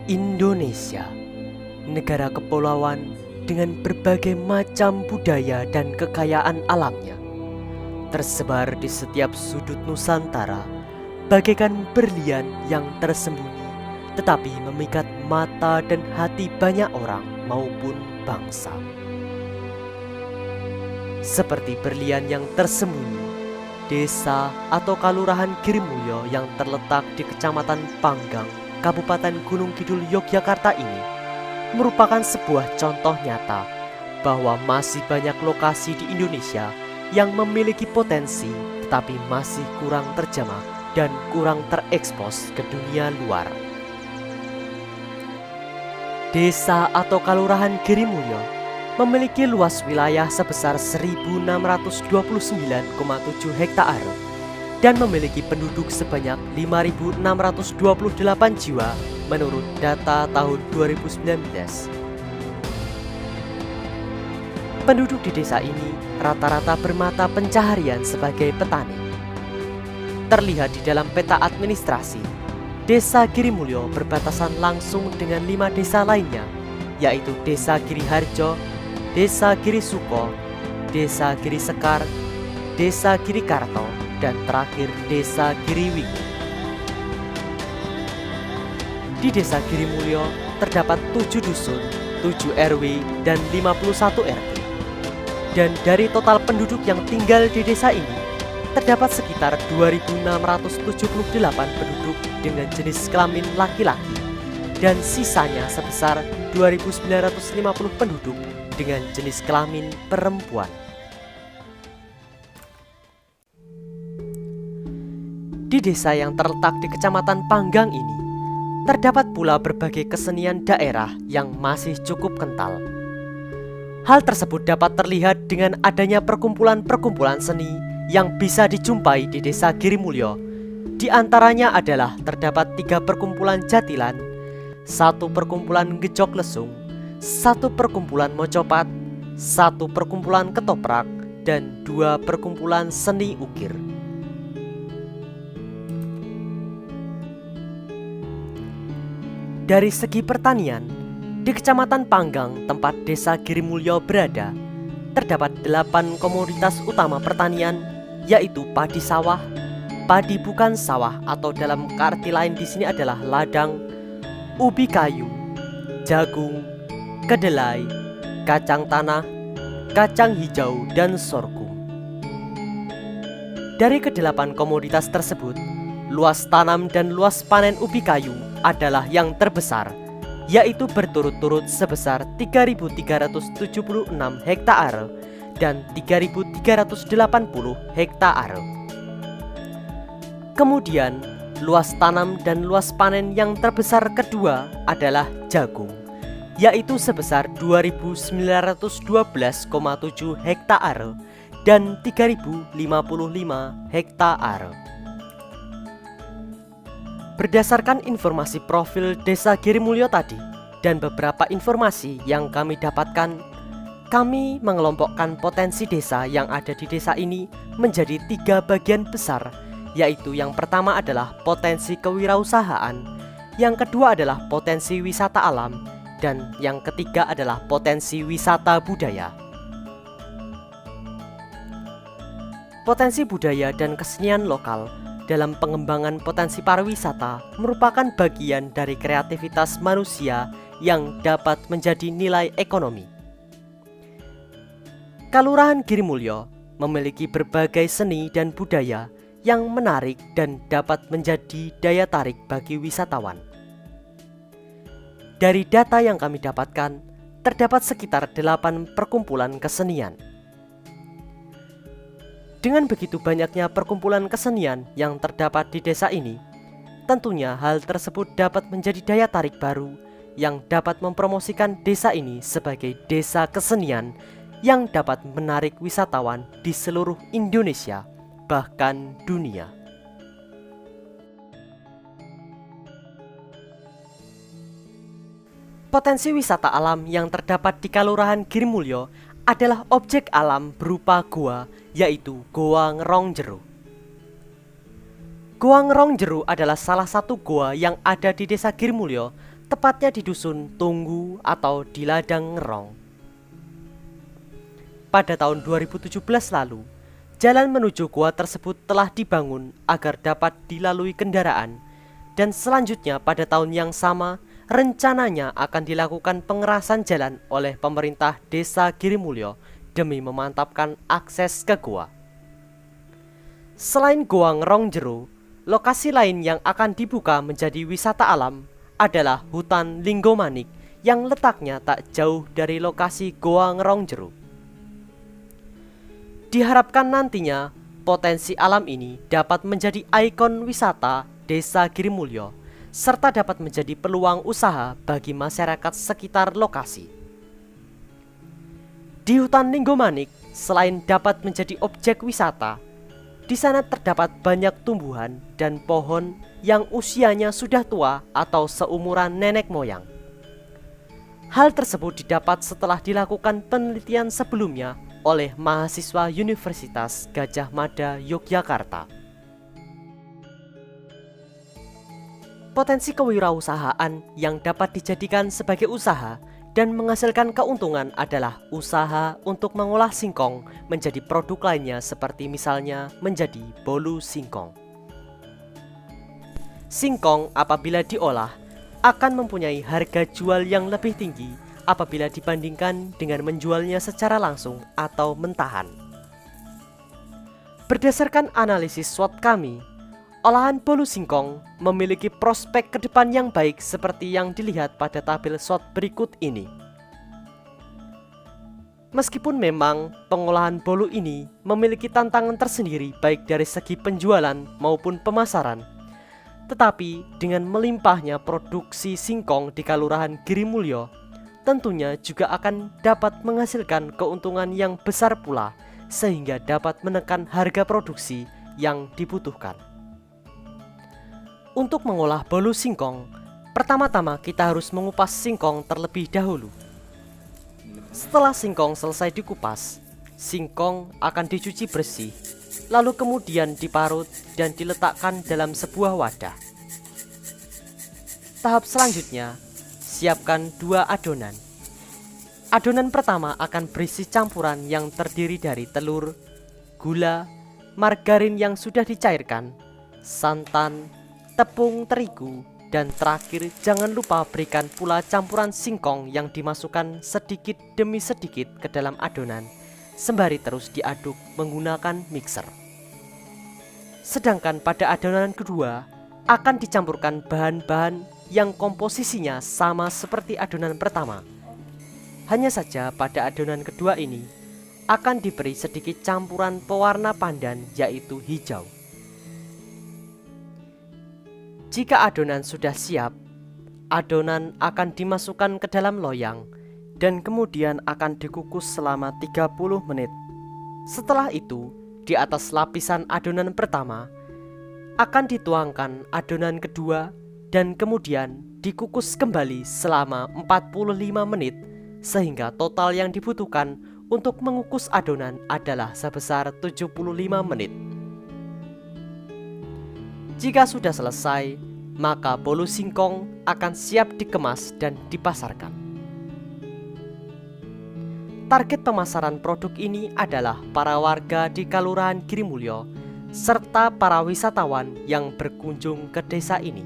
Indonesia, negara kepulauan dengan berbagai macam budaya dan kekayaan alamnya, tersebar di setiap sudut Nusantara, bagaikan berlian yang tersembunyi, tetapi memikat mata dan hati banyak orang maupun bangsa. Seperti berlian yang tersembunyi, desa atau Kalurahan Girimulyo yang terletak di Kecamatan Panggang, Kabupaten Gunung Kidul, Yogyakarta ini merupakan sebuah contoh nyata bahwa masih banyak lokasi di Indonesia yang memiliki potensi tetapi masih kurang terjamah dan kurang terekspos ke dunia luar. Desa atau Kalurahan Girimulyo memiliki luas wilayah sebesar 1.629,7 hektar dan memiliki penduduk sebanyak 5.628 jiwa menurut data tahun 2019. Penduduk di desa ini rata-rata bermata pencaharian sebagai petani. Terlihat di dalam peta administrasi, Desa Girimulyo berbatasan langsung dengan 5 desa lainnya, yaitu Desa Giriharjo, Desa Girisuko, Desa Girisekar, Desa Girikarto, dan terakhir Desa Giriwingu. Di Desa Girimulyo terdapat 7 dusun, 7 RW, dan 51 RT. Dan dari total penduduk yang tinggal di desa ini, terdapat sekitar 2.678 penduduk dengan jenis kelamin laki-laki dan sisanya sebesar 2.950 penduduk dengan jenis kelamin perempuan. Di desa yang terletak di Kecamatan Panggang ini, terdapat pula berbagai kesenian daerah yang masih cukup kental. Hal tersebut dapat terlihat dengan adanya perkumpulan-perkumpulan seni yang bisa dijumpai di Desa Girimulyo. Di antaranya adalah terdapat 3 perkumpulan jatilan, 1 perkumpulan gejok lesung, 1 perkumpulan mocopat, 1 perkumpulan ketoprak, dan 2 perkumpulan seni ukir. Dari segi pertanian, di Kecamatan Panggang, tempat Desa Girimulyo berada, terdapat 8 komoditas utama pertanian, yaitu padi sawah, padi bukan sawah atau dalam arti lain di sini adalah ladang, ubi kayu, jagung, kedelai, kacang tanah, kacang hijau, dan sorghum. Dari ke-8 komoditas tersebut, luas tanam dan luas panen ubi kayu adalah yang terbesar, yaitu berturut-turut sebesar 3.376 hektar dan 3.380 hektar. Kemudian, luas tanam dan luas panen yang terbesar kedua adalah jagung, yaitu sebesar 2.912,7 hektar dan 3.055 hektar. Berdasarkan informasi profil Desa Girimulyo tadi dan beberapa informasi yang kami dapatkan, kami mengelompokkan potensi desa yang ada di desa ini menjadi 3 bagian besar, yaitu yang pertama adalah potensi kewirausahaan, yang kedua adalah potensi wisata alam, dan yang ketiga adalah potensi wisata budaya. Potensi budaya dan kesenian lokal dalam pengembangan potensi pariwisata merupakan bagian dari kreativitas manusia yang dapat menjadi nilai ekonomi. Kalurahan Girimulyo memiliki berbagai seni dan budaya yang menarik dan dapat menjadi daya tarik bagi wisatawan. Dari data yang kami dapatkan, terdapat sekitar 8 perkumpulan kesenian. Dengan begitu banyaknya perkumpulan kesenian yang terdapat di desa ini, tentunya hal tersebut dapat menjadi daya tarik baru yang dapat mempromosikan desa ini sebagai desa kesenian yang dapat menarik wisatawan di seluruh Indonesia, bahkan dunia. Potensi wisata alam yang terdapat di Kalurahan Girimulyo adalah objek alam berupa gua, yaitu Goa Ngerongjeru. Goa Ngerongjeru adalah salah satu goa yang ada di Desa Girimulyo, tepatnya di dusun Tunggu atau di Ladang Ngerong. Pada tahun 2017 lalu, jalan menuju gua tersebut telah dibangun agar dapat dilalui kendaraan, dan selanjutnya pada tahun yang sama rencananya akan dilakukan pengerasan jalan oleh pemerintah Desa Girimulyo demi memantapkan akses ke gua. Selain Gua Ngerong Jero, lokasi lain yang akan dibuka menjadi wisata alam adalah hutan Linggomanik yang letaknya tak jauh dari lokasi Gua Ngerong Jero. Diharapkan nantinya potensi alam ini dapat menjadi ikon wisata Desa Girimulyo serta dapat menjadi peluang usaha bagi masyarakat sekitar lokasi. Di hutan Linggomanik, selain dapat menjadi objek wisata, di sana terdapat banyak tumbuhan dan pohon yang usianya sudah tua atau seumuran nenek moyang. Hal tersebut didapat setelah dilakukan penelitian sebelumnya oleh mahasiswa Universitas Gadjah Mada Yogyakarta. Potensi kewirausahaan yang dapat dijadikan sebagai usaha dan menghasilkan keuntungan adalah usaha untuk mengolah singkong menjadi produk lainnya seperti misalnya menjadi bolu singkong. Singkong apabila diolah akan mempunyai harga jual yang lebih tinggi apabila dibandingkan dengan menjualnya secara langsung atau mentahan. Berdasarkan analisis SWOT kami, olahan bolu singkong memiliki prospek ke depan yang baik seperti yang dilihat pada tabel SWOT berikut ini. Meskipun memang pengolahan bolu ini memiliki tantangan tersendiri baik dari segi penjualan maupun pemasaran, tetapi dengan melimpahnya produksi singkong di Kelurahan Girimulyo, tentunya juga akan dapat menghasilkan keuntungan yang besar pula sehingga dapat menekan harga produksi yang dibutuhkan. Untuk mengolah bolu singkong, pertama-tama kita harus mengupas singkong terlebih dahulu. Setelah singkong selesai dikupas, singkong akan dicuci bersih, lalu kemudian diparut dan diletakkan dalam sebuah wadah. Tahap selanjutnya, siapkan 2 adonan. Adonan pertama akan berisi campuran yang terdiri dari telur, gula, margarin yang sudah dicairkan, santan, tepung terigu, dan terakhir jangan lupa berikan pula campuran singkong yang dimasukkan sedikit demi sedikit ke dalam adonan, sembari terus diaduk menggunakan mixer. Sedangkan pada adonan kedua akan dicampurkan bahan-bahan yang komposisinya sama seperti adonan pertama. Hanya saja pada adonan kedua ini akan diberi sedikit campuran pewarna pandan yaitu hijau. Jika adonan sudah siap, adonan akan dimasukkan ke dalam loyang dan kemudian akan dikukus selama 30 menit. Setelah itu, di atas lapisan adonan pertama akan dituangkan adonan kedua dan kemudian dikukus kembali selama 45 menit sehingga total yang dibutuhkan untuk mengukus adonan adalah sebesar 75 menit. Jika sudah selesai, maka bolu singkong akan siap dikemas dan dipasarkan. Target pemasaran produk ini adalah para warga di Kelurahan Girimulyo serta para wisatawan yang berkunjung ke desa ini.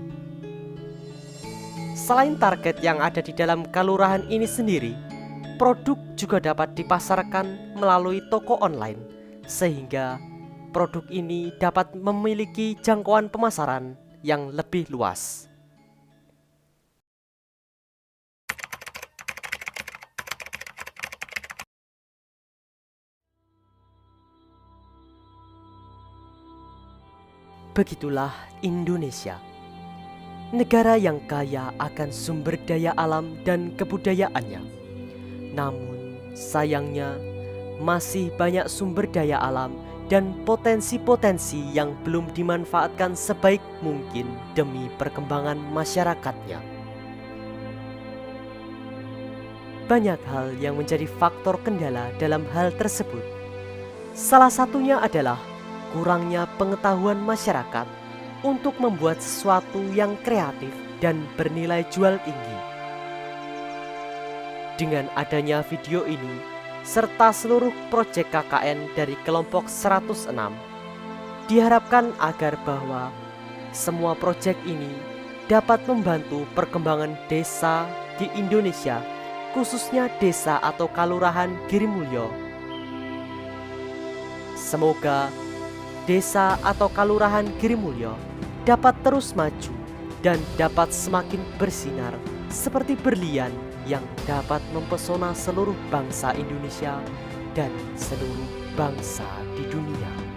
Selain target yang ada di dalam kelurahan ini sendiri, produk juga dapat dipasarkan melalui toko online, sehingga produk ini dapat memiliki jangkauan pemasaran yang lebih luas. Begitulah Indonesia, negara yang kaya akan sumber daya alam dan kebudayaannya. Namun sayangnya masih banyak sumber daya alam dan potensi-potensi yang belum dimanfaatkan sebaik mungkin demi perkembangan masyarakatnya. Banyak hal yang menjadi faktor kendala dalam hal tersebut. Salah satunya adalah kurangnya pengetahuan masyarakat untuk membuat sesuatu yang kreatif dan bernilai jual tinggi. Dengan adanya video ini, serta seluruh proyek KKN dari kelompok 106, diharapkan agar bahwa semua proyek ini dapat membantu perkembangan desa di Indonesia, khususnya desa atau kalurahan Girimulyo. Semoga desa atau kalurahan Girimulyo dapat terus maju dan dapat semakin bersinar seperti berlian yang dapat mempesona seluruh bangsa Indonesia dan seluruh bangsa di dunia.